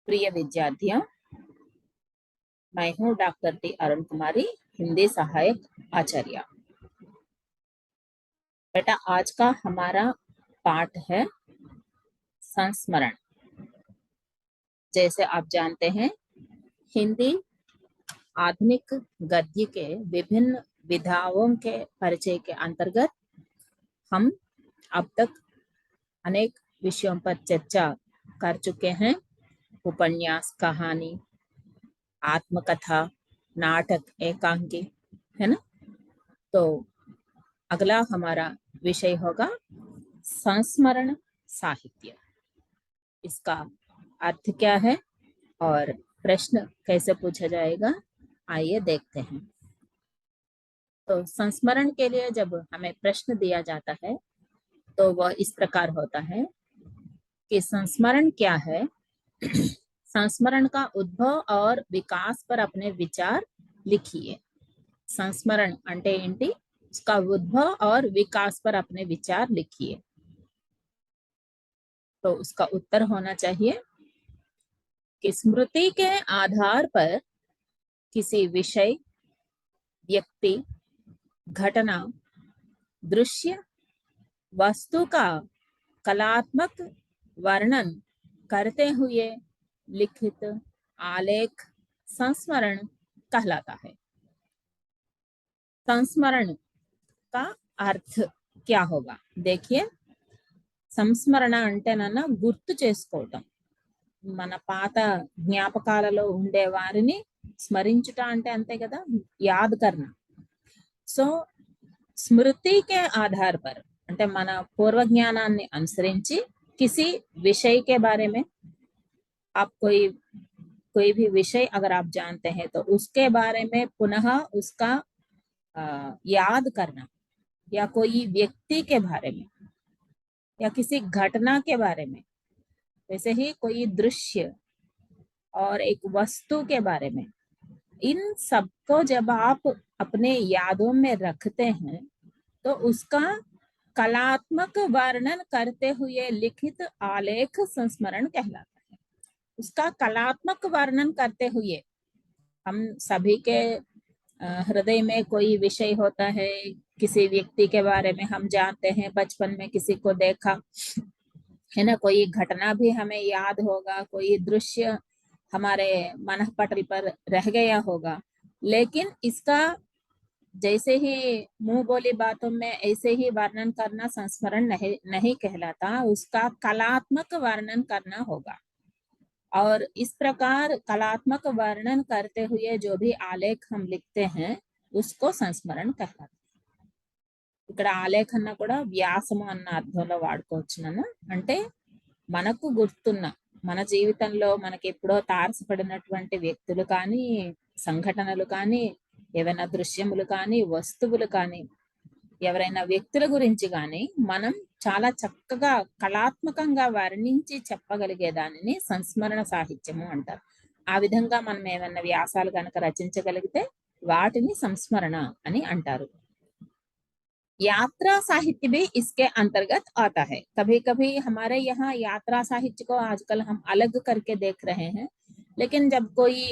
प्रिय विद्यार्थियों, मैं हूँ डॉक्टर टी अरुण कुमारी, हिंदी सहायक आचार्य। बेटा, आज का हमारा पाठ है संस्मरण। जैसे आप जानते हैं, हिंदी आधुनिक गद्य के विभिन्न विधाओं के परिचय के अंतर्गत हम अब तक अनेक विषयों पर चर्चा कर चुके हैं। उपन्यास, कहानी, आत्मकथा, नाटक, एकांकी, है ना। तो अगला हमारा विषय होगा संस्मरण साहित्य। इसका अर्थ क्या है और प्रश्न कैसे पूछा जाएगा, आइए देखते हैं। तो संस्मरण के लिए जब हमें प्रश्न दिया जाता है तो वह इस प्रकार होता है कि संस्मरण क्या है। संस्मरण का उद्भव और विकास पर अपने विचार लिखिए। संस्मरण అంటే ఏంటి, उसका उद्भव और विकास पर अपने विचार लिखिए। तो उसका उत्तर होना चाहिए कि स्मृति के आधार पर किसी विषय, व्यक्ति, घटना, दृश्य, वस्तु का कलात्मक वर्णन करते हुए लिखित आलेख संस्मरण कहलाता है। संस्मरण का अर्थ क्या होगा, देखिए। సంస్మరణ అంటేనన్నా గుర్తు చేసుకోవటం, మన పాత జ్ఞాపకాలలో ఉండే వారిని స్మరించుట అంటే అంతే కదా, యాద్ కర్నా। సో స్మృతి के आधार पर అంటే మన పూర్వ జ్ఞానాన్ని అనుసరించి किसी विषय के बारे में आप कोई भी विषय अगर आप जानते हैं तो उसके बारे में पुनः उसका याद करना, या कोई व्यक्ति के बारे में या किसी घटना के बारे में, वैसे ही कोई दृश्य और एक वस्तु के बारे में, इन सबको जब आप अपने यादों में रखते हैं तो उसका कलात्मक वर्णन करते हुए लिखित आलेख संस्मरण कहलाता है। उसका कलात्मक वर्णन करते हुए, हम सभी के हृदय में कोई विषय होता है, किसी व्यक्ति के बारे में हम जानते हैं, बचपन में किसी को देखा है ना, कोई घटना भी हमें याद होगा, कोई दृश्य हमारे मन पटल पर रह गया होगा, लेकिन इसका जैसे ही मुंह बोली बातों में ऐसे ही वर्णन करना संस्मरण नहीं कहलाता, उसका कलात्मक वर्णन करना होगा। और इस प्रकार कलात्मक वर्णन करते हुए जो भी आलेख हम लिखते हैं उसको संस्मरण कहलाता है। ఇక్కడ ఆలేఖన కూడా వ్యాసము అన్న అర్థంలో వాడుకోవచ్చు నాన్న। అంటే మనకు గుర్తున్న, మన జీవితంలో మనకి ఎప్పుడో తారసపడినటువంటి వ్యక్తులు కానీ, సంఘటనలు కానీ, ఏవైనా దృశ్యములు కానీ, వస్తువులు కానీ, ఎవరైనా వ్యక్తుల గురించి కానీ మనం చాలా చక్కగా కళాత్మకంగా వర్ణించి చెప్పగలిగే దానిని సంస్మరణ సాహిత్యము అంటారు। ఆ విధంగా మనం ఏమైనా వ్యాసాలు కనుక రచించగలిగితే వాటిని సంస్మరణ అని అంటారు। यात्रा साहित्य भी इसके अंतर्गत आता है। कभी कभी हमारे यहाँ यात्रा साहित्य को आजकल हम अलग करके देख रहे हैं, लेकिन जब कोई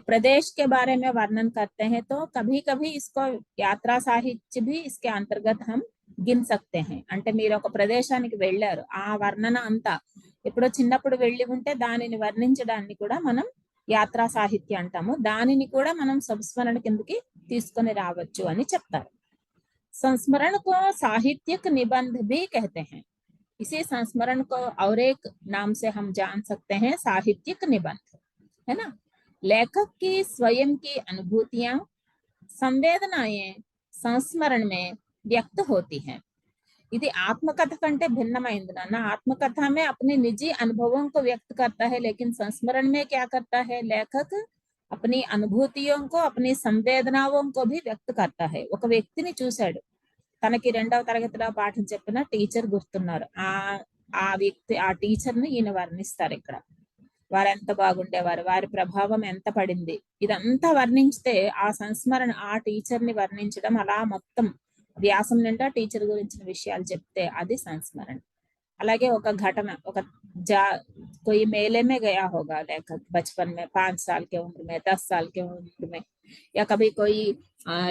प्रदेश के बारे में वर्णन करते हैं तो कभी कभी इसको यात्रा साहित्य भी इसके अंतर्गत हम గిన్ सकते हैं। అంటే మీరు ఒక ప్రదేశానికి వెళ్ళారు, ఆ వర్ణన అంతా ఎప్పుడో చిన్నప్పుడు వెళ్ళి ఉంటే దానిని వర్ణించడాన్ని కూడా మనం యాత్రా సాహిత్య అంటాము। దానిని కూడా మనం సంస్మరణ కిందకి తీసుకొని రావచ్చు అని చెప్తారు। संस्मरण को साहित्यिक निबंध भी कहते हैं। इसी संस्मरण को और एक नाम से हम जान सकते हैं, साहित्यिक निबंध, है ना। लेखक की स्वयं की अनुभूतियां, संवेदनाएं संस्मरण में व्यक्त होती हैं। ఇది ఆత్మకథ కంటే భిన్నమైంది నాన్న। ఆత్మకథ में अपने निजी अनुभवों को व्यक्त करता है, लेकिन संस्मरण में क्या करता है, लेखक अपनी अनुभूतियों को, अपनी संवेदनाओं को भी व्यक्त करता है। ఒక వ్యక్తిని చూశాడు, తనకి 2వ తరగతిలో పాఠం చెప్పిన టీచర్ గుర్తున్నారు, ఆ వ్యక్తి, ఆ టీచర్ ని ఈయన వర్ణిస్తారు ఇక్కడ। వారు ఎంత బాగుండేవారు, వారి ప్రభావం ఎంత పడింది, ఇదంతా వర్ణించితే ఆ సంస్మరణ, ఆ టీచర్ ని వర్ణించడం, అలా మొత్తం వ్యాసం నిండా టీచర్ గురించిన విషయాలు చెప్తే అది సంస్మరణ। అలాగే ఒక ఘటన, ఒక कोई मेले में गया होगा लेखक बचपन में, 5 साल के उम्र में, 10 साल के उम्र में, या कभी कोई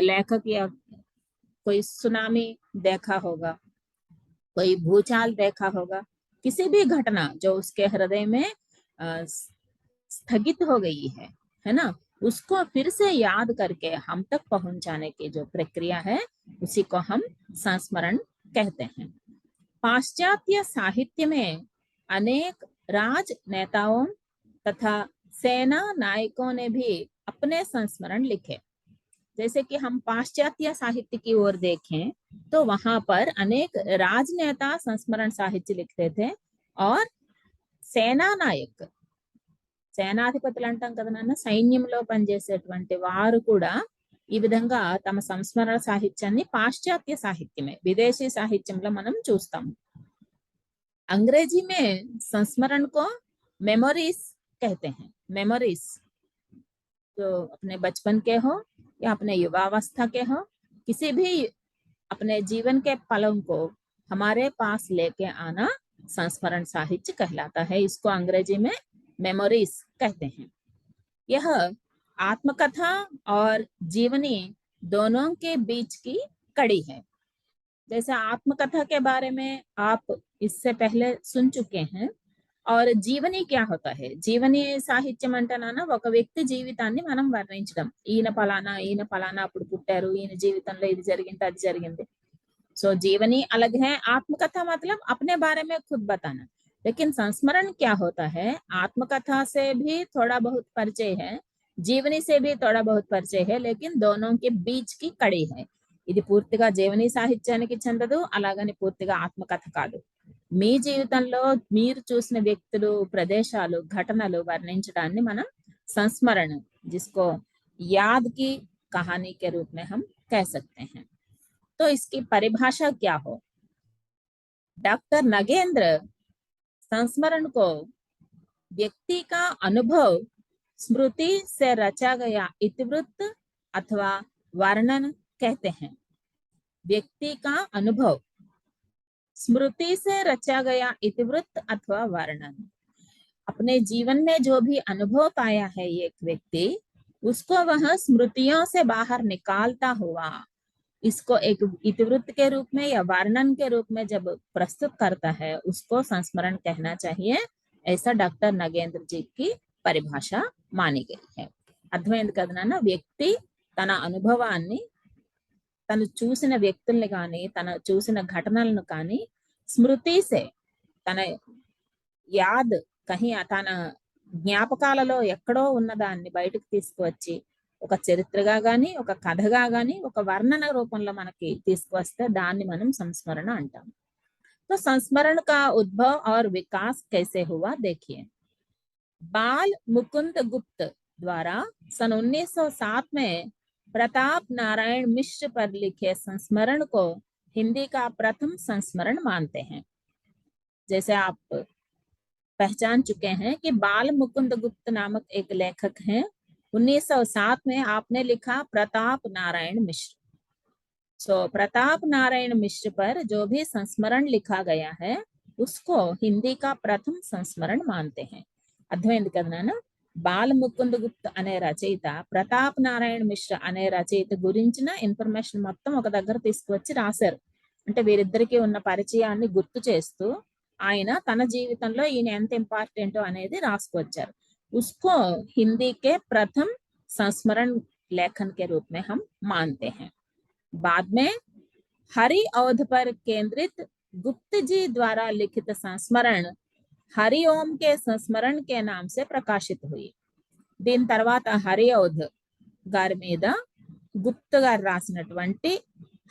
लेखक या कोई सुनामी देखा होगा, कोई भूचाल देखा होगा, किसी भी घटना जो उसके हृदय में स्थगित हो गई है ना, उसको फिर से याद करके हम तक पहुंचाने की जो प्रक्रिया है उसी को हम संस्मरण कहते हैं। पाश्चात्य साहित्य में अनेक राजनेताओं तथा सेना नायकों ने भी अपने संस्मरण लिखे। जैसे कि हम पाश्चात्य साहित्य की ओर देखें तो वहां पर अनेक राजनेता संस्मरण साहित्य लिखते थे, और సేనా నాయక్, సేనాధిపతులు అంటాం కదా నాన్న, సైన్యంలో పనిచేసేటువంటి వారు కూడా ఈ విధంగా తమ సంస్మరణ సాహిత్యాన్ని పాశ్చాత్య సాహిత్యమే, విదేశీ సాహిత్యంలో మనం చూస్తాము। अंग्रेजी में संस्मरण को मेमोरीज कहते हैं। मेमोरीज जो अपने बचपन के हो या अपने युवावस्था के हो, किसी भी अपने जीवन के पलों को हमारे पास लेके आना संस्मरण साहित्य कहलाता है। इसको अंग्रेजी में मेमोरीज कहते हैं। यह आत्मकथा और जीवनी दोनों के बीच की कड़ी है। जैसे आत्मकथा के बारे में आप इससे पहले सुन चुके हैं। और జీవని क्या होता है? జీవని సాహిత్యం అంటేనా ఒక వ్యక్తి జీవితాన్ని మనం వర్ణించడం, ఈయన పలానా అప్పుడు పుట్టారు, ఈయన జీవితంలో ఇది జరిగింది అది జరిగింది। सो जीवनी अलग है, आत्मकथा मतलब अपने बारे में खुद बताना। लेकिन संस्मरण क्या होता है? आत्मकथा से भी थोड़ा बहुत परिचय है, जीवनी से भी थोड़ा बहुत परिचय है, लेकिन दोनों के बीच की कड़ी है। ఇది పూర్తిగా జీవని సాహిత్యానికి చెందదు, అలాగని పూర్తిగా ఆత్మకథ కాదు। మీ జీవితంలో మీరు చూసిన వ్యక్తులు, ప్రదేశాలు, ఘటనలు వర్ణించడాన్ని మనం संस्मरण, जिसको याद की कहानी के रूप में हम कह सकते हैं। तो इसकी परिभाषा क्या हो? डॉक्टर नगेंद्र संस्मरण को व्यक्ति का अनुभव स्मृति से रचा गया इतिवृत्त अथवा वर्णन कहते हैं। व्यक्ति का अनुभव स्मृति से रचा गया इतिवृत्त अथवा वर्णन, अपने जीवन में जो भी अनुभव पाया है एक व्यक्ति, उसको वह स्मृतियों से बाहर निकालता हुआ इसको एक इतिवृत्त के रूप में या वर्णन के रूप में जब प्रस्तुत करता है, उसको संस्मरण कहना चाहिए। ऐसा डॉक्टर नगेंद्र जी की परिभाषा मानी गई है। అర్థమైంది కదా నాన్న? వ్యక్తి తన అనుభవాన్ని, తను చూసిన వ్యక్తుల్ని కానీ, తన చూసిన ఘటనలను కానీ స్మృతి సే, తన యాద్ కహీ, తన జ్ఞాపకాలలో ఎక్కడో ఉన్నదాన్ని బయటకు తీసుకువచ్చి ఒక చరిత్రగా గాని, ఒక కథగా గాని, ఒక వర్ణన రూపంలో మనకి తీసుకువస్తే దాన్ని మనం సంస్మరణ అంటాం। तो संस्मरण का उद्भव और विकास कैसे हुआ देखिए। बाल मुकुंद गुप्त द्वारा सन 1907 में प्रताप नारायण मिश्र पर लिखे संस्मरण को हिंदी का प्रथम संस्मरण मानते हैं। जैसे आप पहचान चुके हैं कि बाल मुकुंद गुप्त नामक एक लेखक हैं। 1907 में आपने लिखा प्रताप नारायण मिश्र। सो प्रताप नारायण मिश्र पर जो भी संस्मरण लिखा गया है उसको हिंदी का प्रथम संस्मरण मानते हैं। అర్థమైంది కదా నాన్న? బాల ముకుంద్ గుప్త అనే రచయిత ప్రతాప్ నారాయణ మిశ్ర అనే రచయిత గురించిన ఇన్ఫర్మేషన్ మొత్తం ఒక దగ్గర తీసుకువచ్చి రాశారు। అంటే వీరిద్దరికీ ఉన్న పరిచయాన్ని గుర్తు చేస్తూ ఆయన తన జీవితంలో ఈయన ఎంత ఇంపార్టెంట్ అనేది రాసుకొచ్చారు। उसको हिंदी के प्रथम संस्मरण लेखन के रूप में हम मानते हैं। बाद में हरि औध पर केंद्रित गुप्त जी द्वारा लिखित संस्मरण हरि ओम के संस्मरण के नाम से प्रकाशित हुई। దీని తర్వాత హరి ఔధ్ గారి మీద గుప్త గారు రాసినటువంటి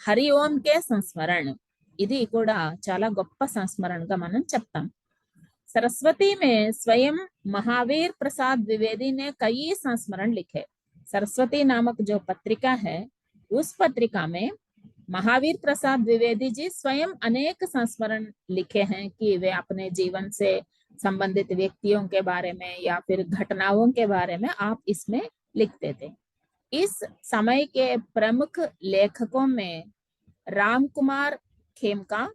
హరి ఓం కే సంస్మరణ్, ఇది కూడా చాలా గొప్ప సంస్మరణగా మనం చెప్తాం। सरस्वती में स्वयं महावीर प्रसाद द्विवेदी ने कई संस्मरण लिखे। सरस्वती नामक जो पत्रिका है, उस पत्रिका में महावीर प्रसाद द्विवेदी जी स्वयं अनेक संस्मरण लिखे हैं कि वे अपने जीवन से संबंधित व्यक्तियों के बारे में या फिर घटनाओं के बारे में आप इसमें लिखते थे। इस समय के प्रमुख लेखकों में राम कुमार खेमका,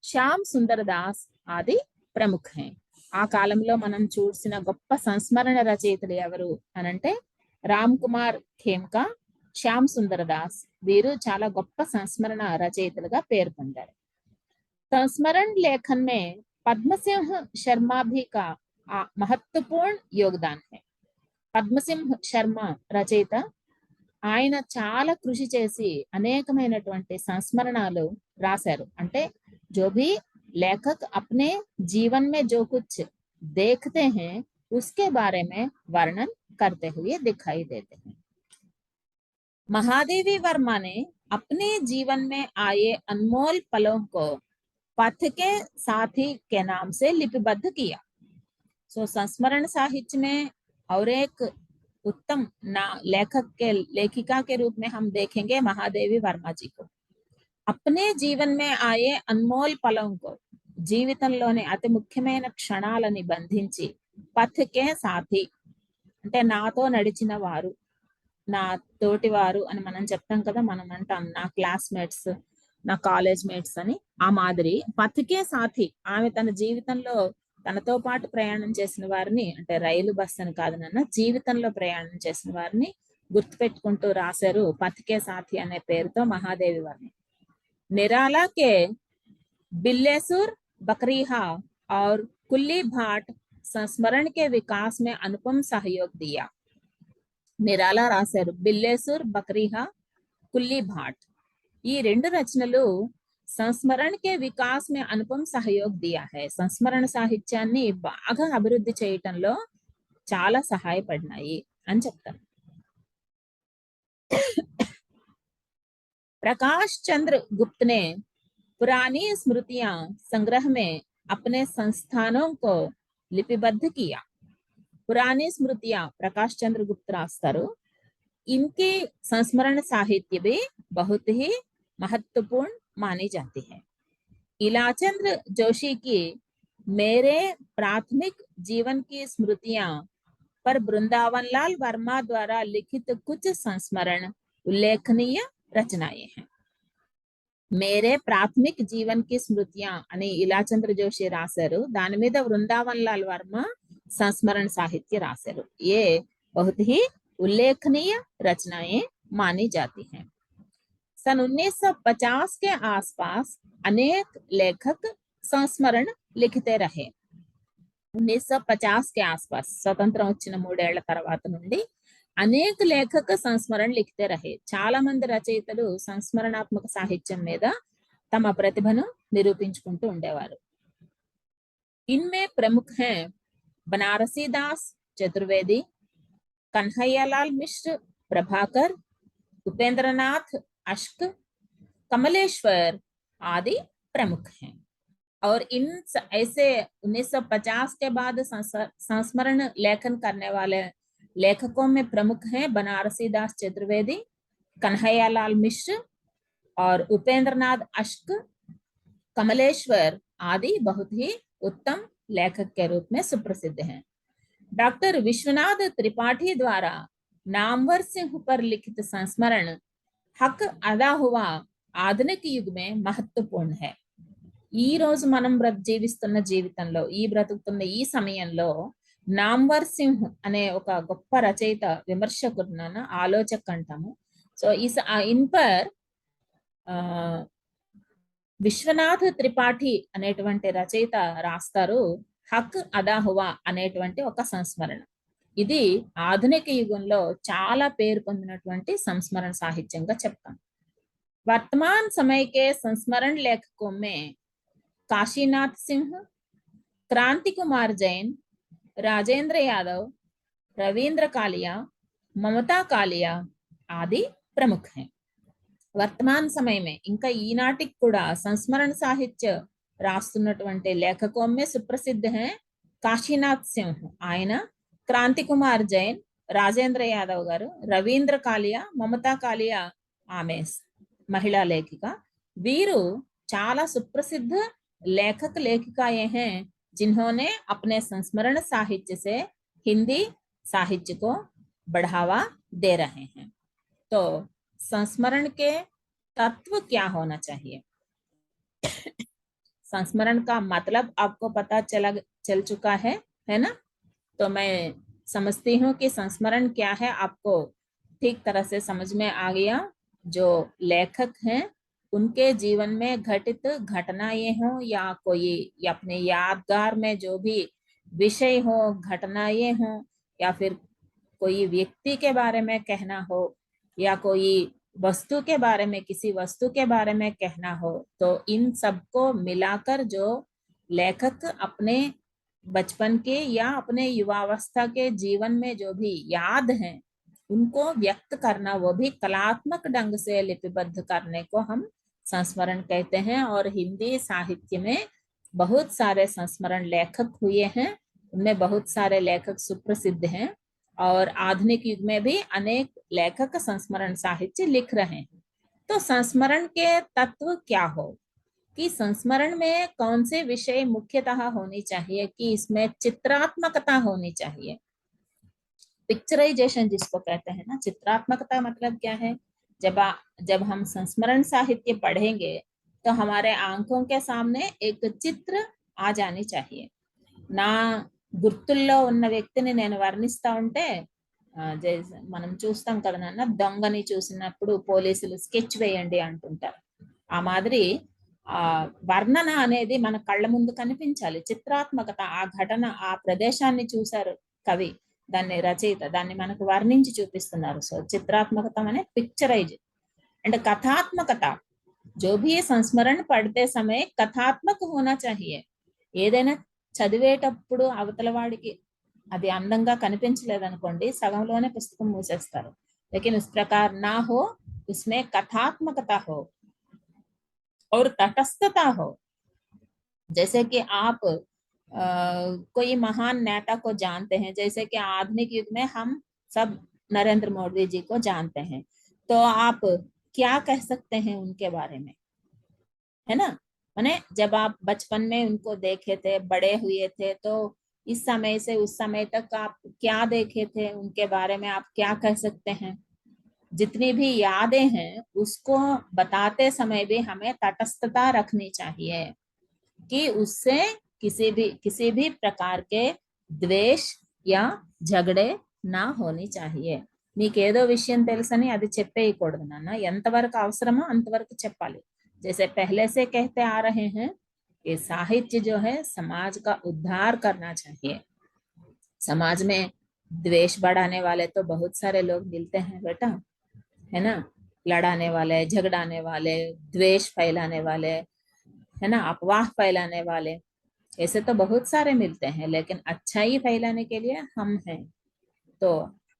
श्याम सुंदर दास आदि प्रमुख हैं। ఆ కాలంలో మనం చూసిన గొప్ప సంస్మరణ రచయితలు ఎవరు అనంటే రామ్ కుమార్ ఖేమ్కా, శ్యామ్ సుందర్ దాస్. వీరు చాలా గొప్ప సంస్మరణ రచయితలుగా పేరు పొందారు. संस्मरण लेखन में पद्म सिंह शर्मा भी का महत्वपूर्ण योगदान है. పద్మసింహ్ శర్మ రచయిత. ఆయన చాలా కృషి చేసి అనేకమైనటువంటి సంస్మరణలు రాశారు. అంటే जो भी लेखक अपने जीवन में जो कुछ देखते हैं उसके बारे में वर्णन करते हुए दिखाई देते हैं. महादेवी वर्मा ने अपने जीवन में आए अनमोल पलों को पथ के साथी के नाम से लिपिबद्ध किया. सो संस्मरण साहित्य में और एक उत्तम लेखिका के रूप में हम देखेंगे महादेवी वर्मा जी को. अपने जीवन में आए अनमोल पलों को, జీవితంలోని అతి ముఖ్యమైన క్షణాలని బంధించి పథకే సాథి అంటే నాతో నడిచిన వారు, నా తోటి వారు అని మనం చెప్తాం కదా, మనం అంటాం నా క్లాస్మేట్స్, నా కాలేజ్ మేట్స్ అని. ఆ మాదిరి పథకే సాథి, ఆమె తన జీవితంలో తనతో పాటు ప్రయాణం చేసిన వారిని, అంటే రైలు బస్ అని కాదు నాన్న, జీవితంలో ప్రయాణం చేసిన వారిని గుర్తుపెట్టుకుంటూ రాశారు పథకే సాథి అనే పేరుతో మహాదేవి వర్మ. నిరాలా के बिल्लेसुर, बकरीहा और कुल्ली भाट संस्मरण के विकास में अनुपम सहयोग दिया. నిరాలా రాశారు బిల్లేసూర్, బకరీహా, కుల్లీ భాట్. ఈ రెండు రచనలు సంస్మరణ కే వికాస్ మే అనుపమ సహయోగ్ దియా హై, సంస్మరణ సాహిత్యాన్ని బాగా అభివృద్ధి చేయటంలో చాలా సహాయపడినాయి అని చెప్తారు. प्रकाश चंद्र गुप्त ने पुरानी स्मृतियां संग्रह में अपने संस्थानों को लिपिबद्ध किया. पुरानी स्मृतियां प्रकाश चंद्र गुप्त रास्तारो, इनके संस्मरण साहित्य भी बहुत ही महत्वपूर्ण मानी जाती है. इलाचंद्र जोशी की मेरे प्राथमिक जीवन की स्मृतियां पर वृंदावन लाल वर्मा द्वारा लिखित कुछ संस्मरण उल्लेखनीय रचनाएं हैं. మేరే ప్రాథమిక్ జీవన్ కి స్మృతియా అని ఇలాచంద్ర జోషి రాశారు. దాని మీద వృందావన్ లాల్ వర్మ సంస్మరణ సాహిత్య రాశారు. ఏ बहुत ही उल्लेखनीय रचनाएं मानी जाती हैं. सन 1950 के आसपास अनेक लेखक संस्मरण लिखते रहे. 1950 के आसपास స్వతంత్రం వచ్చిన 3 ఏళ్ల తర్వాత నుండి అనేక లేఖక సంస్మరణ లిఖితే రహే. చాలా మంది రచయితలు సంస్మరణాత్మక సాహిత్యం మీద తమ ప్రతిభను నిరూపించుకుంటూ ఉండేవారు. ఇన్మే ప్రముఖ హై బనారసీ దాస్ చతుర్వేది, కన్హయ్యాలాల్ మిశ్ర, ప్రభాకర్, ఉపేంద్రనాథ్ అష్క్, कमलेश्वर आदि प्रमुख हैं. और इन ऐसे 1950 के बाद संस्मरण लेखन करने वाले लेखकों में प्रमुख हैं बनारसी दास चतुर्वेदी, कन्हैयालाल मिश्र और उपेंद्रनाथ अश्क. कमलेश्वर आदि बहुत ही उत्तम लेखक के रूप में सुप्रसिद्ध हैं. डॉक्टर विश्वनाथ त्रिपाठी द्वारा नामवर सिंह पर लिखित संस्मरण हक अदा हुआ ఆధునిక యుగ మే మహత్వపూర్ణ హై. ఈ రోజు మనం జీవిస్తున్న జీవితంలో, ఈ బ్రతుకుతున్న ఈ సమయంలో నామ్వర్ సింహ్ అనే ఒక గొప్ప రచయిత, విమర్శకుడున్న ఆలోచక్ అంటాము. సో ఇన్ పర్ విశ్వనాథ్ త్రిపాఠి అనేటువంటి రచయిత రాస్తారు హక్ అదా హువా అనేటువంటి ఒక సంస్మరణ. ఇది ఆధునిక యుగంలో చాలా పేరు పొందినటువంటి సంస్మరణ సాహిత్యంగా చెప్తాం. वर्तमान समय के संस्मरण लेखकों में काशीनाथ सिंह, क्रांति कुमार जैन, राजेंद्र यादव, रवींद्र कालिया, ममता कालिया आदि प्रमुख हैं. वर्तमान समय में ఇంకా ఈనాటికి కూడా సంస్మరణ సాహిత్య రాస్తున్నటువంటి లేఖకోं में सुप्रसिद्ध हैं కాశీనాథ్ సింహ్, ఆయన, క్రాంతి కుమార్ జైన్, రాజేంద్ర యాదవ్ గారు, రవీంద్ర కాలియా, మమతా కాలియా ఆమె महिला लेखिका. वीरू चाला सुप्रसिद्ध लेखक लेखिकाएं हैं जिन्होंने अपने संस्मरण साहित्य से हिंदी साहित्य को बढ़ावा दे रहे हैं. तो संस्मरण के तत्व क्या होना चाहिए? संस्मरण का मतलब आपको पता चल चुका है ना। तो मैं समझती हूँ कि संस्मरण क्या है आपको ठीक तरह से समझ में आ गया। जो लेखक हैं उनके जीवन में घटित घटनाएं हो या कोई या अपने यादगार में जो भी विषय हो, घटनाएं हो, या फिर कोई व्यक्ति के बारे में कहना हो, या कोई वस्तु के बारे में, किसी वस्तु के बारे में कहना हो, तो इन सबको मिलाकर जो लेखक अपने बचपन के या अपने युवावस्था के जीवन में जो भी याद हैं उनको व्यक्त करना, वो भी कलात्मक ढंग से लिपिबद्ध करने को हम संस्मरण कहते हैं। और हिंदी साहित्य में बहुत सारे संस्मरण लेखक हुए हैं, उनमें बहुत सारे लेखक सुप्रसिद्ध हैं, और आधुनिक युग में भी अनेक लेखक संस्मरण साहित्य लिख रहे हैं। तो संस्मरण के तत्व क्या हो, कि संस्मरण में कौन से विषय मुख्यतः होनी चाहिए, कि इसमें चित्रात्मकता होनी चाहिए। पिक्चराइजेशन जिसको कहते हैं ना, चित्रात्मकता मतलब क्या है, जब हम संस्मरण साहित्य पढ़ेंगे तो हमारे आंखों के सामने एक चित्र आ जानी चाहिए ना। గుర్తుల్లో ఉన్న వ్యక్తిని నేను వర్ణిస్తా ఉంటే మనం చూస్తాం కదా నాన్న, దొంగని చూసినప్పుడు పోలీసులు స్కెచ్ వేయండి అంటుంటారు. ఆ మాదిరి ఆ వర్ణన అనేది మన కళ్ళ ముందు కనిపించాలి. చిత్రాత్మకత, ఆ ఘటన, ఆ ప్రదేశాన్ని చూశారు కవి, దాన్ని రచయిత, దాన్ని మనకు వర్ణించి చూపిస్తున్నారు. సో चित्रात्मकता माने पिक्चराइज। एंड कथात्मकता, जो भी संस्मरण पढ़ते समय कथात्मक होना चाहिए। ఏదైనా చదివేటప్పుడు అవతల వాడికి అది అందంగా కనిపించలేదనుకోండి, సగంలోనే పుస్తకం మూసేస్తారు। लेकिन उस प्रकार ना हो, उसमें कथात्मकता हो और तटस्थता हो। जैसे कि आप कोई महान नेता को जानते हैं, जैसे कि आधुनिक युग में हम सब नरेंद्र मोदी जी को जानते हैं, तो आप क्या कह सकते हैं उनके बारे में, है ना। माने जब आप बचपन में उनको देखे थे, बड़े हुए थे, तो इस समय से उस समय तक आप क्या देखे थे, उनके बारे में आप क्या कह सकते हैं। जितनी भी यादें हैं उसको बताते समय भी हमें तटस्थता रखनी चाहिए, कि उससे किसी भी प्रकार के द्वेष या झगड़े ना होनी चाहिए। మీకేదో విషయం తెలుసని అది చెప్పేయకూడదు నాన్న, ఎంతవరకు అవసరమో అంతవరకు చెప్పాలి। जैसे पहले से कहते आ रहे हैं कि साहित्य जो है समाज का उद्धार करना चाहिए। समाज में द्वेष बढ़ाने वाले तो बहुत सारे लोग मिलते हैं बेटा, है ना। लड़ाने वाले, झगड़ाने वाले, द्वेष फैलाने वाले, है ना, अफवाह फैलाने वाले, ऐसे तो बहुत सारे मिलते हैं। लेकिन अच्छाई फैलाने के लिए हम हैं, तो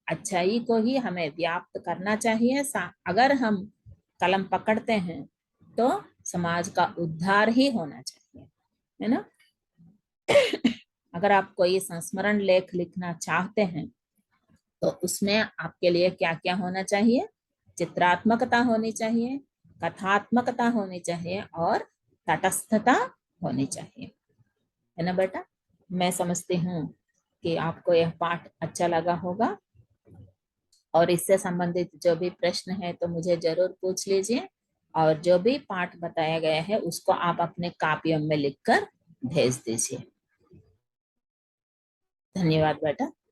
अच्छाई को ही हमें व्याप्त करना चाहिए। अगर हम कलम पकड़ते हैं तो समाज का उद्धार ही होना चाहिए, है ना। अगर आप कोई संस्मरण लेख लिखना चाहते हैं तो उसमें आपके लिए क्या क्या होना चाहिए, चित्रात्मकता होनी चाहिए, कथात्मकता होनी चाहिए और तटस्थता होनी चाहिए, है ना बेटा। मैं समझती हूँ कि आपको यह पाठ अच्छा लगा होगा, और इससे संबंधित जो भी प्रश्न है तो मुझे जरूर पूछ लीजिए, और जो भी पाठ बताया गया है उसको आप अपने कापियों में लिखकर भेज दीजिए। धन्यवाद बेटा।